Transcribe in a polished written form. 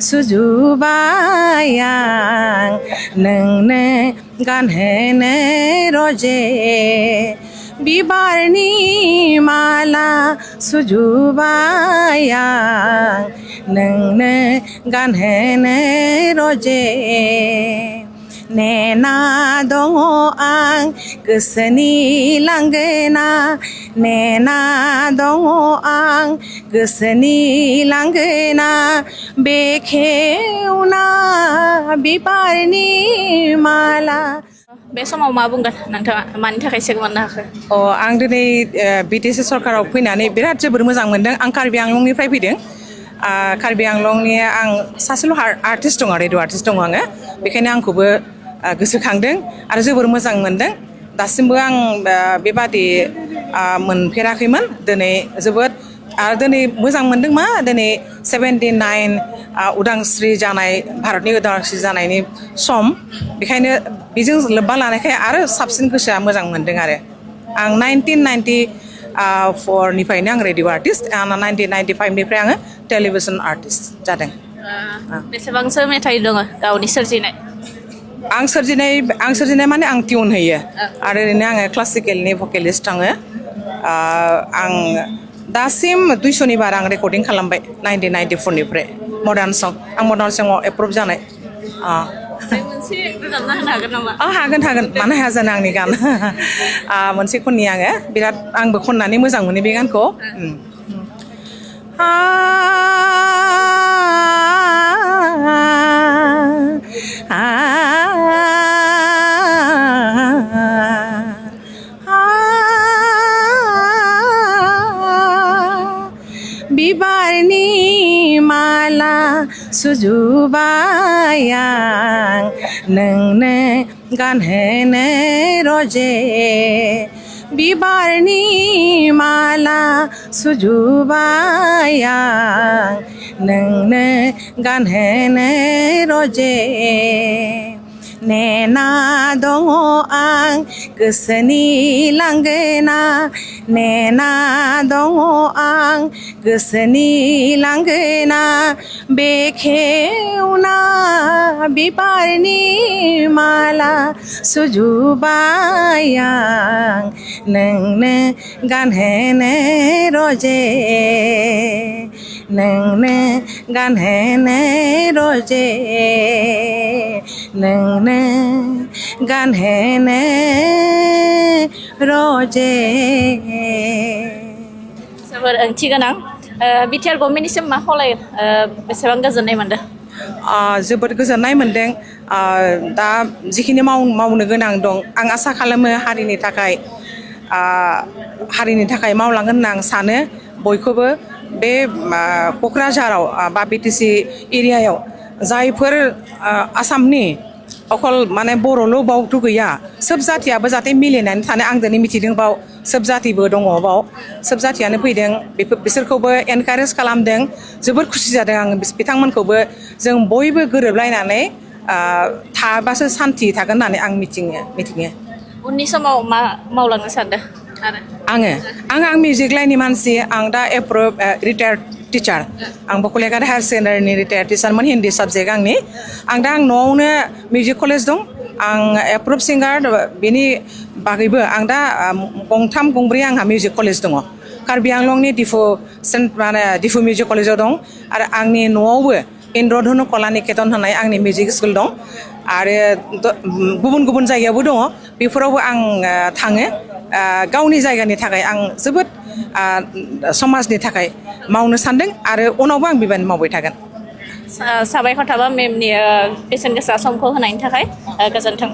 सुजुबाय आं नोंनो गानहोनो रजे बिबारनि माला सुजुबाय आं नोंनो गानहोनो रजे नेना दङ आं गोसोनि लांगोना नेना दङ आं गोसोनि लांगोना बेखेवना बिबारनि माला बे समाव मा बुंगोन नोंथाङा मानि थाखाय सेक मोननो हाखो आं दिनै बिटिसि सरकाराव फैनानै बिराद जोबोर मोजां मोनदों आं कार्बि आंलंनिफ्राय फैदों कार्बि आंलंनि आं सासेल' आर्टिस्ट दङ रेडिअ' आर्टिस्ट दङ आङो बेखायनो आंखौबो गोसोखांदों आरो जोबोर मोजां मोनदों दासिमबो आं बेबादि मोनफेराखैमोन दिनै जोबोद आरो दिनै मोजां मोनदों मा दिनै 79 उदांस्रि जानाय भारतनि उदांस्रि जानायनि सम बेखायनो बेजों लोब्बा लानायखाय आरो साबसिन गोसोआ मोजां मोनदों आरो आं 1994 निफ्रायनो आं रेडिअ' आर्टिस्ट 1995 निफ्राय आङो टेलिभिजन आर्टिस्ट जादों बेसेबांसो मेथाइ दङ गावनि सोरजिनाय आं सोरजिनाय माने आं टिउन होयो आरो ओरैनो आङो क्लासिकेलनि भकेलिस्ट आङो आं दासिम 200नि बारा आं रेकर्डिं खालामबाय 1994 निफ्राय मडार्न सं आं मडार्न सङाव एप्रुभ जानाय मोनसे रोजाबना होनो हागोन नामा हागोन मानो हाया जानो आंनि गान मोनसे खननि आङो बिराद आंबो खननानै मोजां मोनो बे गानखौ बिबारनि माला सुजुबाय आं नोंनो गानहोनो रजे बिबारनि माला सुजुबाय आं नोंनो गानहोनो रजे नेना दङ आं गोसोनि लांगोना नेना दङ आं गोसोनि लांगोना बेखेवना बिबारनि माला सुजुबाय आं नोंनो गानहोनो रजे नोंनो गानहोनो रजे नोंनो गानहोनो रजे जोबोर ओंथि गोनां बिटिआर गभर्नमेन्टनिसिम मा खावलायो बेसेबां गोजोननाय मोनदों जोबोद गोजोननाय मोनदों दा जिखिनि मावनो गोनां दं आं आसा खालामो हारिनि थाखाय मावलांगोन होनना आं सानो बयखौबो बे क'क्राझाराव बा बिटिसि एरियायाव जायफोर आसामनि अकल माने बर'ल' बावथ' गैया सोब जाथियाबो जाहाथे मिलायनानै थानो आं दिनै मिथिदों बाव सोब जाथिबो दङ बाव सोब जाथियानो फैदों बिसोरखौबो एनकारेज खालामदों जोबोद खुसि जादों आं बिथांमोनखौबो जों बयबो गोरोबलायनानै थाबासो सान्थि थागोन होननानै आं मिथिङो उननि समाव मा मावलांनो सानदों आं मिउजिक लाइननि मानसि आं दा एप्रुभ रिटायार्ड टिचार आं बकलियाघाट हायार सेकेन्डारिनि रिटायार्ड टिचारमोन हिन्दी साबजेक्ट आं दा आं न'आवनो मिउजिक कलेज दं आं एप्रुभ सिंगार बेनि बागैबो आं दा गंब्रै आंहा मिउजिक कलेज दङ कार्बि आंलंनि दिफु मिउजिक कलेजाव दं आरो आंनि न'आवबो इन्द्रधनु कला निकेतन होननाय आंनि मिउजिक स्कुल दं आरो गुबुन जायगायावबो दङ बेफोरावबो आं थाङो गावनि जायगानि थाखाय आं जोबोद समाजनि थाखाय मावनो सानदों आरो उनावबो आं बेबायदि मावबाय थागोन साबायखर थाबाय मेमनि बेसेन गोसा समखौ होनायनि थाखाय गोजोन्थों